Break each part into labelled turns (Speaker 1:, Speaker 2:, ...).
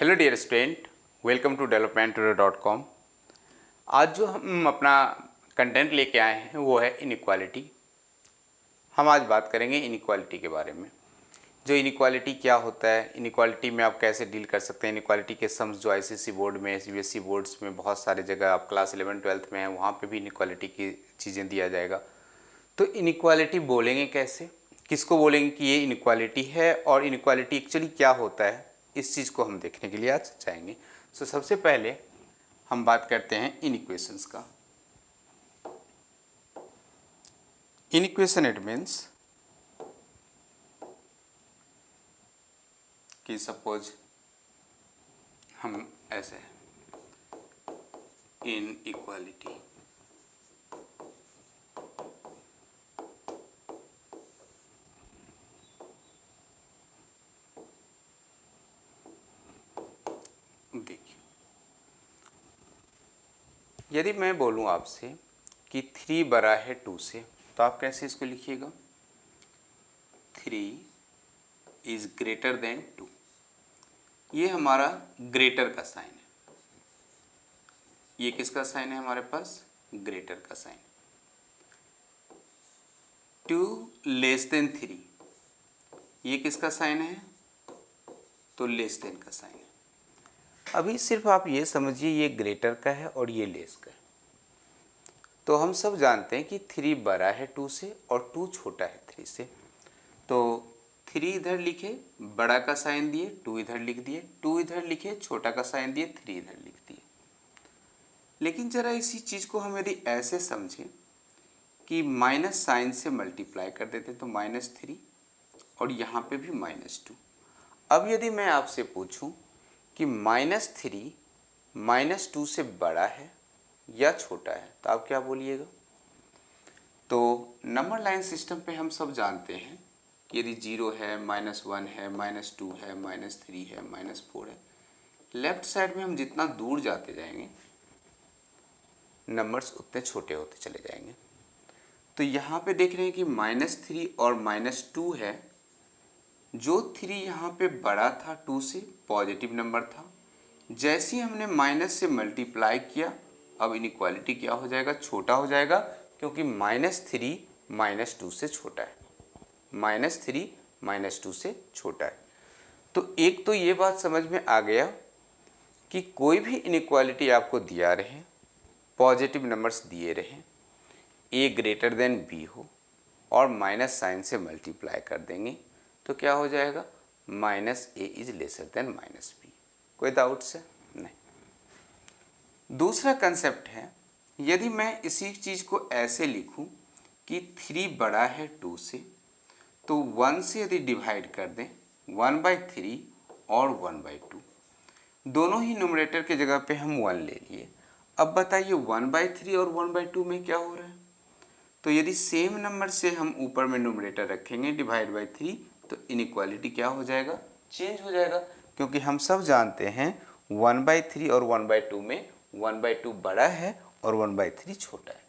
Speaker 1: Hello dear student, welcome to developmentutor.com। आज जो हम अपना कंटेंट लेके आए हैं वो है इनइक्वालिटी। हम आज बात करेंगे इनइक्वालिटी के बारे में। जो इनइक्वालिटी क्या होता है, इनइक्वालिटी में आप कैसे डील कर सकते हैं। इनइक्वालिटी के सम्स जो आईसीएसई बोर्ड में, सीबीएसई बोर्ड्स में बहुत सारे जगह आप क्लास 11-12 में हैं, वहाँ पे भी इनइक्वालिटी की चीज़ें दिया जाएगा। तो इनइक्वालिटी बोलेंगे कैसे, किसको बोलेंगे कि ये इनइक्वालिटी है, और इनइक्वालिटी एक्चुअली क्या होता है, इस चीज़ को हम देखने के लिए आज जाएंगे। सो सबसे पहले हम बात करते हैं इनइक्वेशंस का। इनइक्वेशन इट मीन्स कि सपोज हम ऐसे इनइक्वालिटी देखिए, यदि मैं बोलूं आपसे कि 3 बड़ा है 2 से, तो आप कैसे इसको लिखिएगा। 3 इज ग्रेटर देन 2। ये हमारा ग्रेटर का साइन है। ये किसका साइन है हमारे पास? ग्रेटर का साइन। 2 लेस देन 3, ये किसका साइन है? तो लेस देन का साइन है। अभी सिर्फ आप ये समझिए, ये ग्रेटर का है और ये लेस का है। तो हम सब जानते हैं कि 3 बड़ा है 2 से और 2 छोटा है 3 से। तो 3 इधर लिखे, बड़ा का साइन दिए, 2 इधर लिख दिए, 2 इधर लिखे, छोटा का साइन दिए, 3 इधर लिख दिए। लेकिन ज़रा इसी चीज़ को हम यदि ऐसे समझें कि माइनस साइन से मल्टीप्लाई कर देते तो -3 और यहाँ पे भी -2। अब यदि मैं आपसे पूछूं कि -3 -2 से बड़ा है या छोटा है, तो आप क्या बोलिएगा? तो नंबर लाइन सिस्टम पे हम सब जानते हैं कि यदि 0 है, -1 है, -2 है, -3 है, -4 है, लेफ्ट साइड में हम जितना दूर जाते जाएंगे नंबर्स उतने छोटे होते चले जाएंगे। तो यहाँ पे देख रहे हैं कि -3 और -2 है। जो 3 यहाँ पे बड़ा था 2 से, पॉजिटिव नंबर था, जैसे ही हमने माइनस से मल्टीप्लाई किया, अब इनइक्वालिटी क्या हो जाएगा? छोटा हो जाएगा, क्योंकि -3 -2 से छोटा है। -3 -2 से छोटा है। तो एक तो ये बात समझ में आ गया कि कोई भी इनइक्वालिटी आपको दिया रहे, पॉजिटिव नंबर्स दिए रहे, ए ग्रेटर देन बी हो और माइनस साइन से मल्टीप्लाई कर देंगे तो क्या हो जाएगा? -a is lesser than -b। कोई डाउट्स है? नहीं। दूसरा कंसेप्ट है, यदि मैं इसी चीज़ को ऐसे लिखूं कि 3 बड़ा है 2 से, तो 1 से यदि डिवाइड कर दें 1/3 और 1/2, दोनों ही न्यूमरेटर के जगह पे हम 1 ले लिए। अब बताइए 1/3 और 1/2 में क्या हो रहा है? तो यदि सेम नंबर से हम ऊपर में न्यूमरेटर रखेंगे डिवाइड बाई 3, तो इनइक्वालिटी क्या हो जाएगा? चेंज हो जाएगा, क्योंकि हम सब जानते हैं 1/3 और 1/2 में 1/2 बड़ा है और 1/3 छोटा है।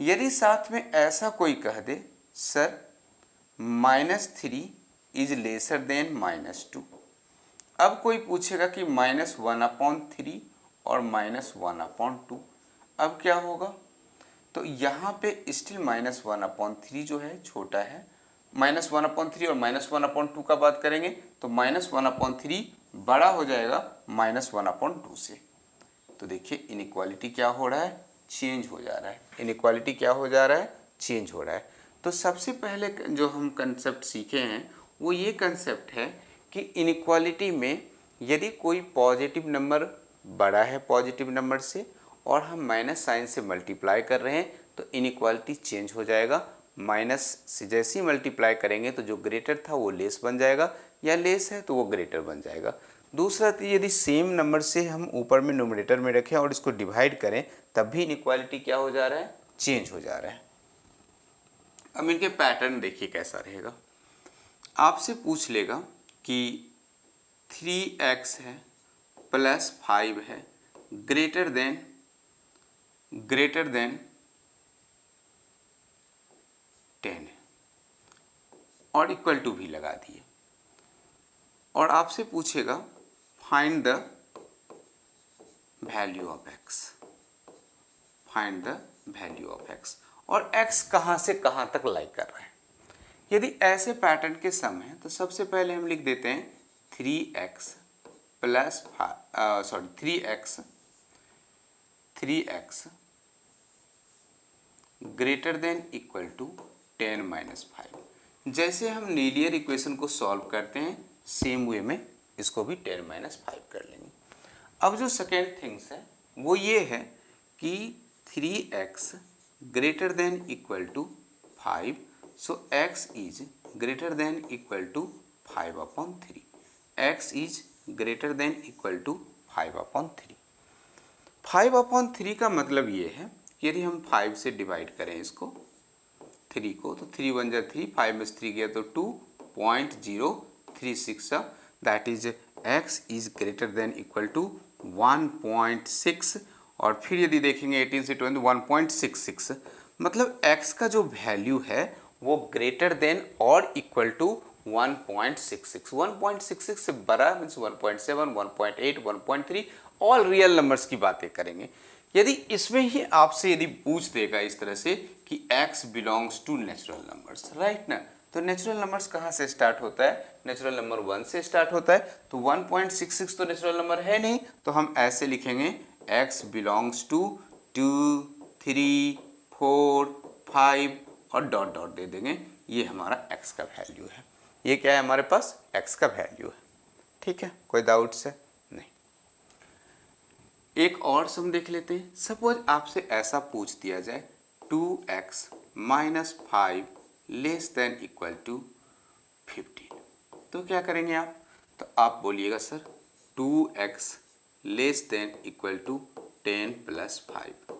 Speaker 1: यदि साथ में ऐसा कोई कह दे, सर -3 इज लेसर देन -2, अब कोई पूछेगा कि -1/3 और -1/2, अब क्या होगा? तो यहाँ पे स्टिल -1/3 जो है छोटा है। -1/3 और -1/2 का बात करेंगे तो -1/3 बड़ा हो जाएगा -1/2 से। तो देखिए इनइक्वालिटी क्या हो रहा है? चेंज हो जा रहा है। इनइक्वालिटी क्या हो जा रहा है? चेंज हो रहा है। तो सबसे पहले जो हम कंसेप्ट सीखे हैं वो ये कंसेप्ट है कि इनइक्वालिटी में यदि कोई पॉजिटिव नंबर बड़ा है पॉजिटिव नंबर से और हम माइनस साइन से मल्टीप्लाई कर रहे हैं तो इनइक्वालिटी चेंज हो जाएगा। माइनस से जैसे ही मल्टीप्लाई करेंगे तो जो ग्रेटर था वो लेस बन जाएगा, या लेस है तो वो ग्रेटर बन जाएगा। दूसरा, यदि सेम नंबर से हम ऊपर में न्यूमरेटर में रखें और इसको डिवाइड करें तब भी इनइक्वालिटी क्या हो जा रहा है? चेंज हो जा रहा है। अब इनके पैटर्न देखिए कैसा रहेगा। आपसे पूछ लेगा कि 3x है प्लस 5 है ग्रेटर देन 10 है और इक्वल टू भी लगा दिए, और आपसे पूछेगा find the value of x, find the value of x, और x कहाँ से कहाँ तक लाई कर रहा है। यदि ऐसे पैटर्न के सम है तो सबसे पहले हम लिख देते हैं 3x plus 3x greater than equal to 10 minus 5। जैसे हम लीनियर इक्वेशन को सॉल्व करते हैं सेम वे में इसको भी 10 माइनस 5 कर लेंगे। अब जो सेकेंड थिंग्स है वो ये है कि 3x greater than equal to 5, so x is greater than equal to 5/3, x is greater than equal to 5/3। 5/3 का मतलब ये है कि यदि हम 5 से डिवाइड करें इसको 3 को तो 3 1 जा 3, 5 में 3 गया तो 2.036, that is x is greater than equal to 1.6, और फिर यदि देखेंगे 18 से 20 1.66, मतलब x का जो वैल्यू है वो ग्रेटर देन और इक्वल टू 1.66। 1.66 से बड़ा मीन्स 1.7, 1.8, 1.3 ऑल रियल नंबर्स की बातें करेंगे। यदि इसमें ही आपसे यदि पूछ देगा इस तरह से कि x belongs to natural numbers, right ना, तो नेचुरल नंबर्स कहाँ से स्टार्ट होता है, नेचुरल नंबर 1 से स्टार्ट होता है, तो 1.66 तो नेचुरल नंबर है नहीं, तो हम ऐसे लिखेंगे x बिलोंग्स टू 2, 3, 4, 5 और डॉट डॉट दे देंगे, ये हमारा x का वैल्यू है। ये क्या है हमारे पास, x का वैल्यू है। ठीक है, कोई डाउट्स है? नहीं। एक और सम देख लेते हैं। सपोज आपसे ऐसा पूछ दिया जाए 2x minus 5 less than equal to 15, तो क्या करेंगे आप, तो आप बोलिएगा sir 2x less than equal to 10 plus 5,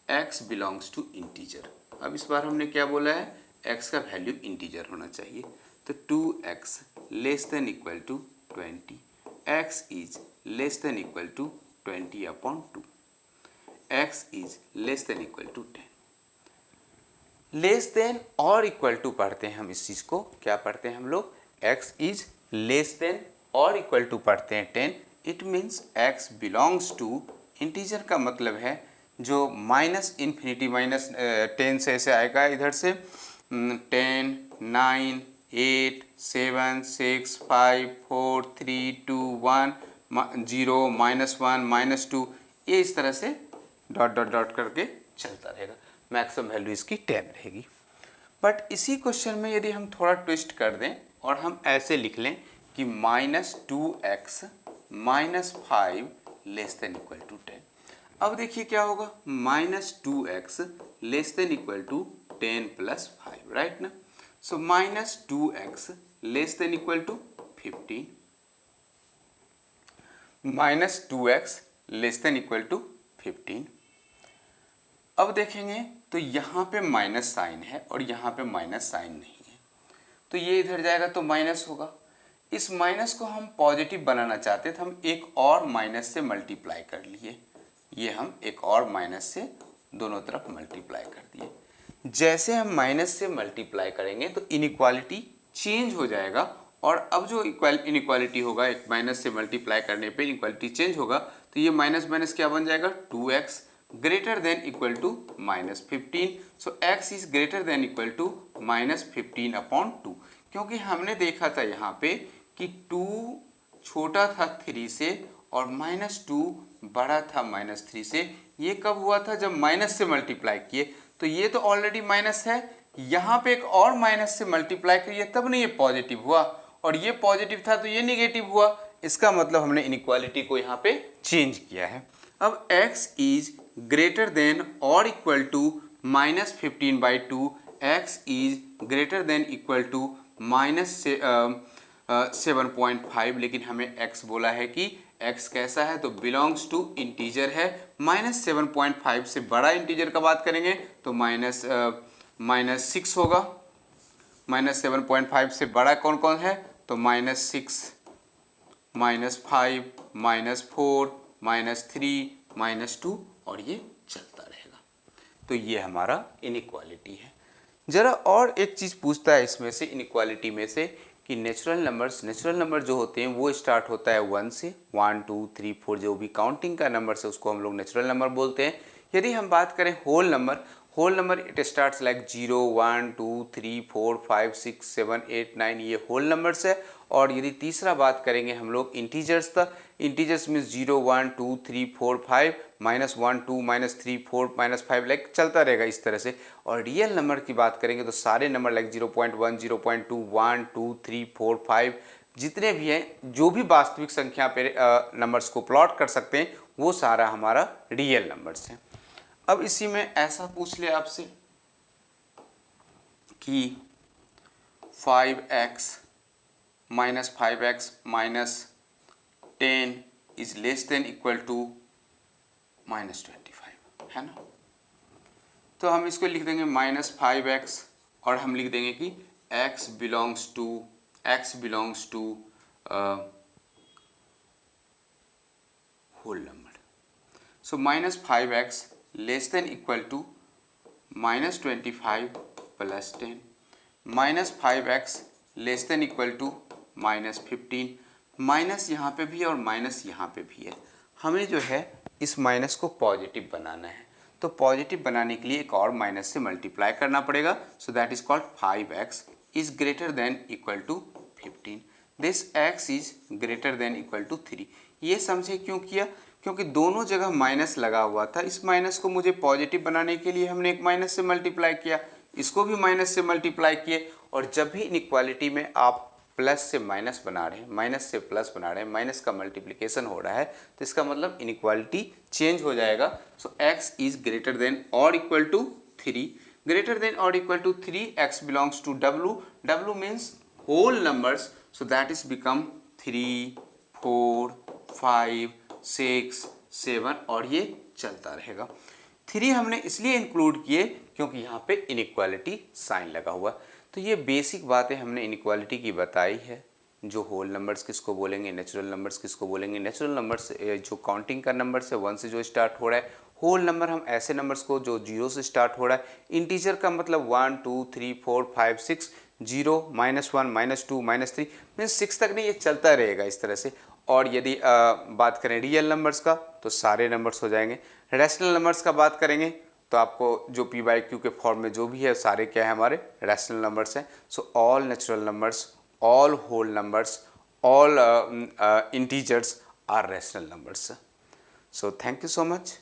Speaker 1: x belongs to integer. अब इस बार हमने क्या बोला है, x का वैल्यू इंटीजर होना चाहिए, तो 2x less than equal to 20, x is less than equal to 20/2, x is less than equal to 10। Less than और इक्वल टू पढ़ते हैं हम, इस चीज को क्या पढ़ते हैं हम लोग, x इज लेस देन और इक्वल टू पढ़ते हैं 10, it means x belongs to integer का मतलब है जो माइनस इन्फिनिटी माइनस 10 से ऐसे आएगा इधर से 10, 9, 8, 7, 6, 5, 4, 3, 2, 1, 0, -1, -2, ये इस तरह से डॉट डॉट डॉट करके चलता रहेगा। मैक्सिमम वैल्यू इसकी 10 रहेगी। बट इसी क्वेश्चन में यदि हम थोड़ा ट्विस्ट कर दें और हम ऐसे लिख लें कि -2x -5 less than equal to 10, अब देखिए क्या होगा, -2x less than equal to 10 plus 5, right ना, so -2x less than equal to 15, -2x less than equal to 15। अब देखेंगे तो यहाँ पे माइनस साइन है और यहाँ पे माइनस साइन नहीं है, तो ये इधर जाएगा तो माइनस होगा। इस माइनस को हम पॉजिटिव बनाना चाहते तो हम एक और माइनस से मल्टीप्लाई कर लिए, ये हम एक और माइनस से दोनों तरफ मल्टीप्लाई कर दिए। जैसे हम माइनस से मल्टीप्लाई करेंगे तो इनइक्वालिटी चेंज हो जाएगा, और अब जो इनइक्वालिटी होगा, एक माइनस से मल्टीप्लाई करने पे इनइक्वालिटी चेंज होगा, तो ये माइनस माइनस क्या बन जाएगा, 2x greater than equal to -15, so x is greater than equal to -15/2, क्योंकि हमने देखा था यहाँ पे कि 2 छोटा था 3 से और -2 बड़ा था -3 से। ये कब हुआ था, जब माइनस से मल्टीप्लाई किए, तो ये तो ऑलरेडी माइनस है, यहाँ पे एक और माइनस से मल्टीप्लाई करिए तब नहीं ये पॉजिटिव हुआ, और ये पॉजिटिव था तो ये निगेटिव हुआ। इसका मतलब हमने इनइक्वालिटी को यहाँ पे चेंज किया है। अब x इज ग्रेटर देन और equal to -15/2, x is greater than equal to -7.5, लेकिन हमें x बोला है कि x कैसा है, तो बिलोंग्स टू इंटीजर है। -7.5 से बड़ा इंटीजर का बात करेंगे तो -6 होगा। -7.5 से बड़ा कौन कौन है, तो -6, -5, -4, -3, -2, और ये चलता रहेगा। तो ये हमारा इनइक्वालिटी है। ज़रा और एक चीज़ पूछता है इसमें से, इनइक्वालिटी में से, कि नेचुरल नंबर जो होते हैं वो स्टार्ट होता है 1 से, 1 2 3 4 जो भी काउंटिंग का नंबर है उसको हम लोग नेचुरल नंबर बोलते हैं। यदि हम बात करें whole number it starts like 0 1 2 3 4 5 6 7 8 9 ये होल नंबर्स है। और यदि तीसरा बात करेंगे हम लोग इंटीजर्स का, इंटीजर्स मीन्स 0 1 2 3 4 5 -1 2 -3 4 -5 लाइक चलता रहेगा इस तरह से। और रियल नंबर की बात करेंगे तो सारे नंबर लाइक 0.1 0.2 1 2 3 4 5 जितने भी हैं, जो भी वास्तविक संख्या पे नंबर्स को प्लॉट कर सकते हैं वो सारा हमारा रियल नंबर्स हैं। अब इसी में ऐसा पूछ ले आपसे कि 5x -5x -10 is less than equal to -25, है ना। तो हम इसको लिख देंगे -5x और हम लिख देंगे कि x belongs to whole number. So -5x less than equal to -25 plus 10, -5x less than equal to -15। Minus यहाँ पे भी और माइनस यहाँ पे भी है, हमें जो है इस माइनस को पॉजिटिव बनाना है। तो पॉजिटिव बनाने के लिए एक और माइनस से मल्टीप्लाई करना पड़ेगा। So that is called 5x is greater than equal to 15। This x is greater than equal to 3। ये समझे क्यों किया? क्योंकि दोनों जगह माइनस लगा हुआ था। इस माइनस को मुझे पॉजिटिव बनाने के लिए हमने एक माइनस से मल्टीप्लाई किया, इसको भी माइनस से मल्टीप्लाई किए। और जब भी इनइक्वालिटी में आप प्लस से माइनस बना रहे हैं, माइनस से प्लस बना रहे हैं, माइनस का मल्टीप्लिकेशन हो रहा है, तो इसका मतलब इनइक्वालिटी चेंज हो जाएगा। So x is greater than और इक्वल टू 3, ग्रेटर देन और equal to 3, x belongs to w, w means whole numbers. So that is become 3 4 5 6 7 और ये चलता रहेगा। 3 हमने इसलिए इंक्लूड किए क्योंकि यहाँ पे इनइक्वालिटी साइन लगा हुआ। तो ये बेसिक बातें हमने इनइक्वालिटी की बताई है। जो होल नंबर्स किसको बोलेंगे, नेचुरल नंबर्स किसको बोलेंगे। नेचुरल नंबर्स जो काउंटिंग का नंबर है 1 से जो स्टार्ट हो रहा है। होल नंबर हम ऐसे नंबर्स को जो 0 से स्टार्ट हो रहा है। इंटीजर का मतलब 1 2 3 4 5 6, 0 -1 -2 -3 मीन्स 6 तक नहीं, ये चलता रहेगा इस तरह से। और यदि बात करें रियल नंबर्स का तो सारे नंबर्स हो जाएंगे। रैशनल नंबर्स का बात करेंगे तो आपको जो p/q के फॉर्म में जो भी है सारे क्या है हमारे रैशनल नंबर्स हैं। So all natural numbers, all whole numbers, all integers are rational numbers. So thank you so much.